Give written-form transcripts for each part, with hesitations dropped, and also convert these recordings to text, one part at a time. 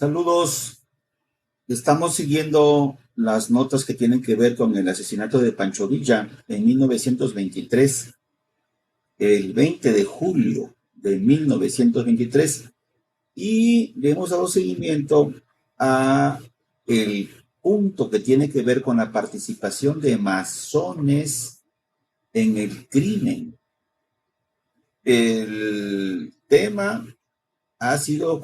Saludos. Estamos siguiendo las notas que tienen que ver con el asesinato de Pancho Villa en 1923, el 20 de julio de 1923, y le hemos dado seguimiento a el punto que tiene que ver con la participación de masones en el crimen. El tema ha sido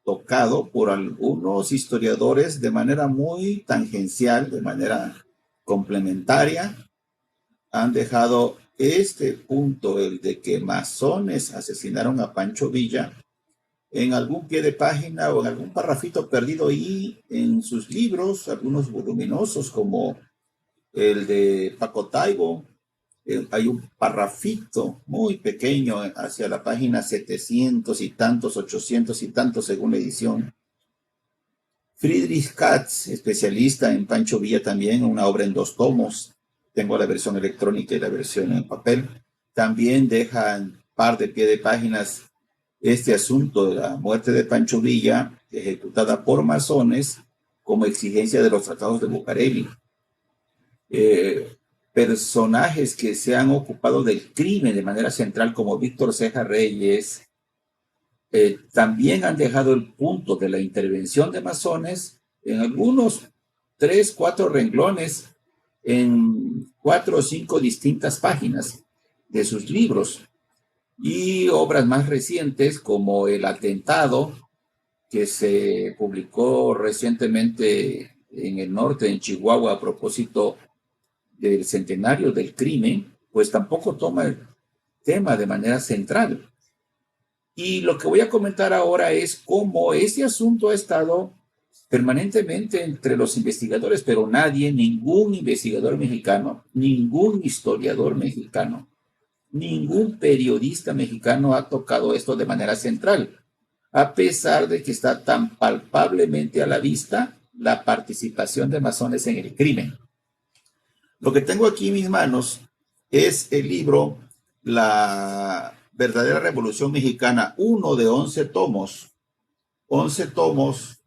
tocado por algunos historiadores de manera muy tangencial, de manera complementaria. Han dejado este punto, el de que masones asesinaron a Pancho Villa, en algún pie de página o en algún parrafito perdido ahí en sus libros, algunos voluminosos como el de Paco Taibo. Hay un parrafito muy pequeño hacia la página 700 y tantos, 800 y tantos según la edición. Friedrich Katz, especialista en Pancho Villa también, una obra en 2 tomos. Tengo la versión electrónica y la versión en papel. También dejan par de pie de páginas este asunto de la muerte de Pancho Villa, ejecutada por masones como exigencia de los tratados de Bucareli. Personajes que se han ocupado del crimen de manera central, como Víctor Ceja Reyes, también han dejado el punto de la intervención de masones en algunos 3, 4 renglones, en 4 o 5 distintas páginas de sus libros, y obras más recientes como El atentado, que se publicó recientemente en el norte, en Chihuahua, a propósito del centenario del crimen, pues tampoco toma el tema de manera central. Y lo que voy a comentar ahora es cómo este asunto ha estado permanentemente entre los investigadores, pero nadie, ningún investigador mexicano, ningún historiador mexicano, ningún periodista mexicano ha tocado esto de manera central, a pesar de que está tan palpablemente a la vista la participación de masones en el crimen. Lo que tengo aquí en mis manos es el libro La verdadera Revolución Mexicana, uno de 11 tomos, 11 tomos,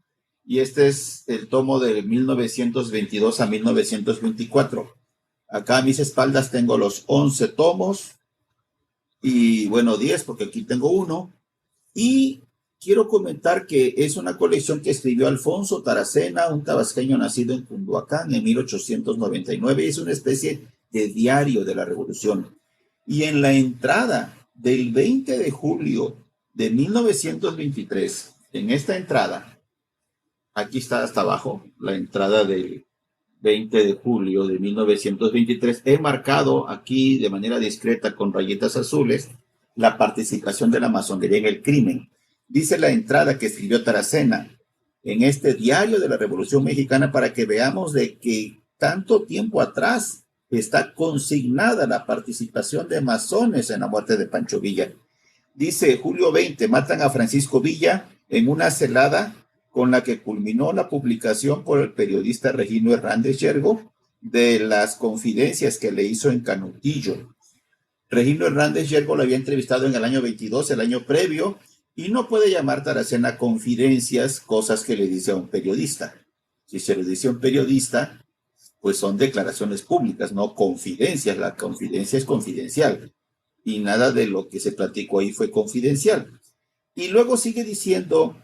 y este es el tomo de 1922 a 1924. Acá a mis espaldas tengo los 11 tomos, y bueno, 10 porque aquí tengo uno, y quiero comentar que es una colección que escribió Alfonso Taracena, un tabasqueño nacido en Cunduacán en 1899. Es una especie de diario de la Revolución. Y en la entrada del 20 de julio de 1923, en esta entrada, aquí está hasta abajo, la entrada del 20 de julio de 1923, he marcado aquí de manera discreta con rayitas azules la participación de la masonería en el crimen. Dice la entrada que escribió Taracena en este diario de la Revolución Mexicana, para que veamos de que tanto tiempo atrás está consignada la participación de masones en la muerte de Pancho Villa. Dice: julio 20, matan a Francisco Villa en una celada con la que culminó la publicación por el periodista Regino Hernández Yergo de las confidencias que le hizo en Canutillo. Regino Hernández Yergo lo había entrevistado en el año 22, el año previo, y no puede llamar Taracena confidencias cosas que le dice a un periodista. Si se le dice a un periodista, pues son declaraciones públicas, no confidencias. La confidencia es confidencial, y nada de lo que se platicó ahí fue confidencial. Y luego sigue diciendo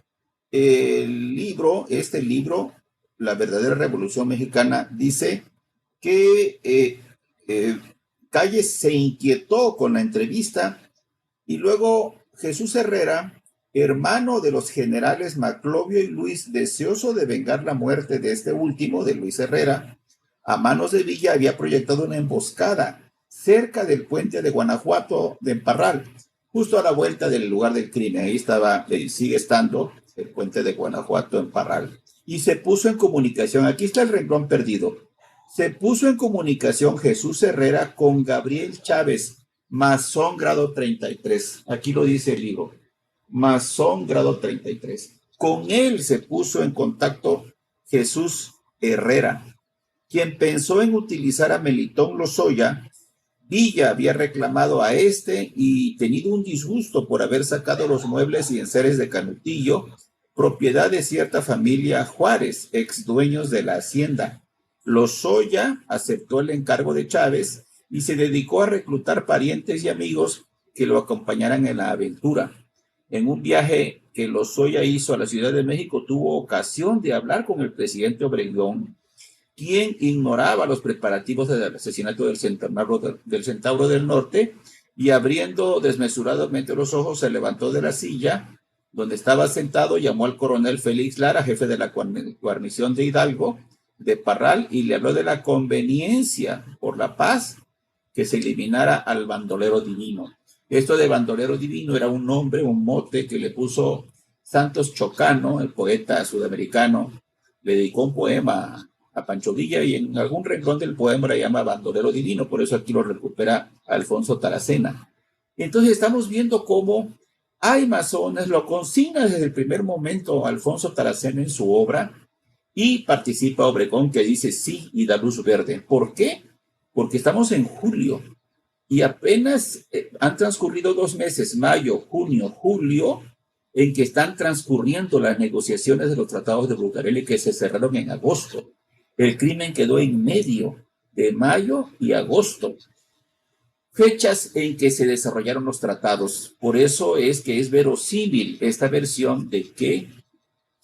el libro, este libro, La verdadera Revolución Mexicana, dice que Calles se inquietó con la entrevista, y luego Jesús Herrera, hermano de los generales Maclovio y Luis, deseoso de vengar la muerte de este último, de Luis Herrera, a manos de Villa, había proyectado una emboscada cerca del puente de Guanajuato de Parral, justo a la vuelta del lugar del crimen. Ahí estaba, sigue estando el puente de Guanajuato en Parral. Y se puso en comunicación, aquí está el renglón perdido, se puso en comunicación Jesús Herrera con Gabriel Chávez, masón grado 33. Aquí lo dice el libro, masón grado 33. Con él se puso en contacto Jesús Herrera, quien pensó en utilizar a Melitón Lozoya. Villa había reclamado a este y tenido un disgusto por haber sacado los muebles y enseres de Canutillo, propiedad de cierta familia Juárez, ex dueños de la hacienda. Lozoya aceptó el encargo de Chávez y se dedicó a reclutar parientes y amigos que lo acompañaran en la aventura. En un viaje que Lozoya hizo a la Ciudad de México, tuvo ocasión de hablar con el presidente Obregón, quien ignoraba los preparativos del asesinato del Centauro del Norte, y abriendo desmesuradamente los ojos, se levantó de la silla donde estaba sentado, llamó al coronel Félix Lara, jefe de la guarnición de Hidalgo, de Parral, y le habló de la conveniencia por la paz que se eliminara al bandolero divino. Esto de bandolero divino era un nombre, un mote que le puso Santos Chocano, el poeta sudamericano. Le dedicó un poema a Pancho Villa y en algún renglón del poema le llama bandolero divino, por eso aquí lo recupera Alfonso Taracena. Entonces estamos viendo cómo hay masones, lo consigna desde el primer momento Alfonso Taracena en su obra, y participa Obregón, que dice sí y da luz verde. ¿Por qué? Porque estamos en julio y apenas han transcurrido 2 meses, mayo, junio, julio, en que están transcurriendo las negociaciones de los tratados de Bucareli, que se cerraron en agosto. El crimen quedó en medio de mayo y agosto, fechas en que se desarrollaron los tratados. Por eso es que es verosímil esta versión de que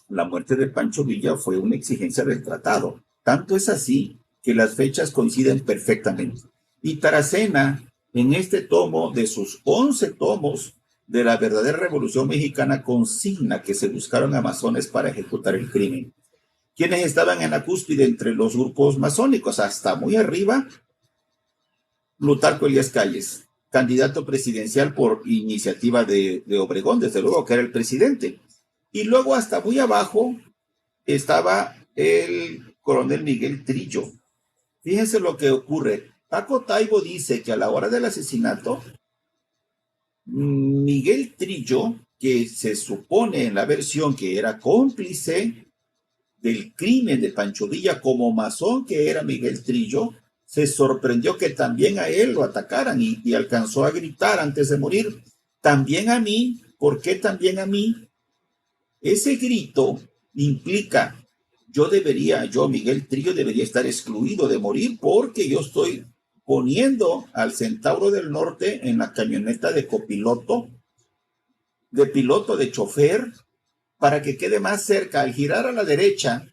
la muerte de Pancho Villa fue una exigencia del tratado. Tanto es así que las fechas coinciden perfectamente. Y Taracena, en este tomo de sus 11 tomos de la verdadera Revolución Mexicana, consigna que se buscaron a masones para ejecutar el crimen. Quienes estaban en la cúspide entre los grupos masónicos, hasta muy arriba, Plutarco Elías Calles, candidato presidencial por iniciativa de Obregón, desde luego que era el presidente. Y luego hasta muy abajo estaba el coronel Miguel Trillo. Fíjense lo que ocurre. Paco Taibo dice que a la hora del asesinato, Miguel Trillo, que se supone en la versión que era cómplice del crimen de Pancho Villa como masón que era Miguel Trillo, se sorprendió que también a él lo atacaran y alcanzó a gritar antes de morir, también a mí. ¿Por qué también a mí? Ese grito implica, yo, Miguel Trillo, debería estar excluido de morir porque yo estoy poniendo al Centauro del Norte en la camioneta de copiloto, de piloto, de chofer, para que quede más cerca. Al girar a la derecha,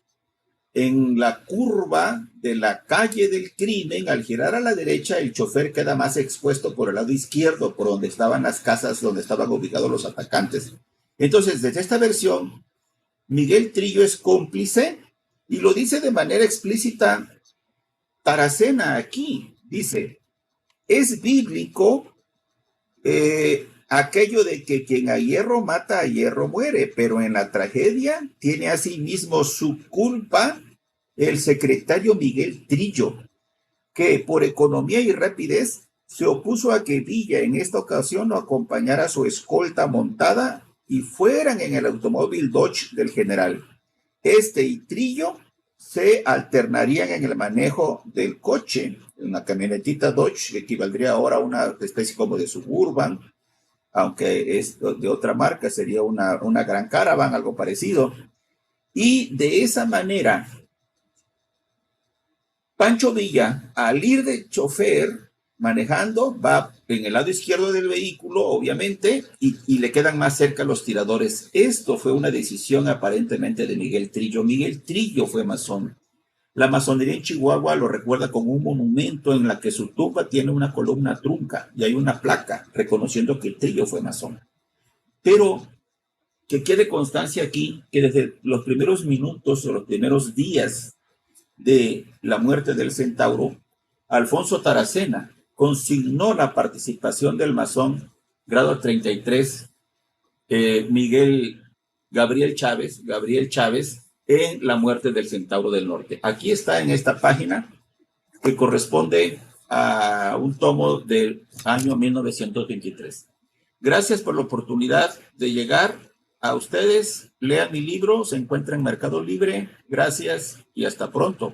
en la curva de la calle del crimen, al girar a la derecha, el chofer queda más expuesto por el lado izquierdo, por donde estaban las casas donde estaban ubicados los atacantes. Entonces, desde esta versión, Miguel Trillo es cómplice y lo dice de manera explícita Taracena aquí. Dice, es bíblico aquello de que quien a hierro mata, a hierro muere, pero en la tragedia tiene asimismo su culpa el secretario Miguel Trillo, que por economía y rapidez se opuso a que Villa en esta ocasión lo acompañara a su escolta montada y fueran en el automóvil Dodge del general. Este y Trillo se alternarían en el manejo del coche. Una camionetita Dodge que equivaldría ahora a una especie como de Suburban, aunque es de otra marca, sería una Gran Caravan, algo parecido. Y de esa manera, Pancho Villa, al ir de chofer manejando, va en el lado izquierdo del vehículo, obviamente, y le quedan más cerca los tiradores. Esto fue una decisión aparentemente de Miguel Trillo. Miguel Trillo fue masón. La masonería en Chihuahua lo recuerda con un monumento en la que su tumba tiene una columna trunca y hay una placa reconociendo que Trillo fue masón. Pero que quede constancia aquí que desde los primeros minutos o los primeros días de la muerte del Centauro, Alfonso Taracena consignó la participación del masón grado 33, Gabriel Chávez, en la muerte del Centauro del Norte. Aquí está en esta página que corresponde a un tomo del año 1923. Gracias por la oportunidad de llegar a ustedes. Lean mi libro, se encuentra en Mercado Libre. Gracias y hasta pronto.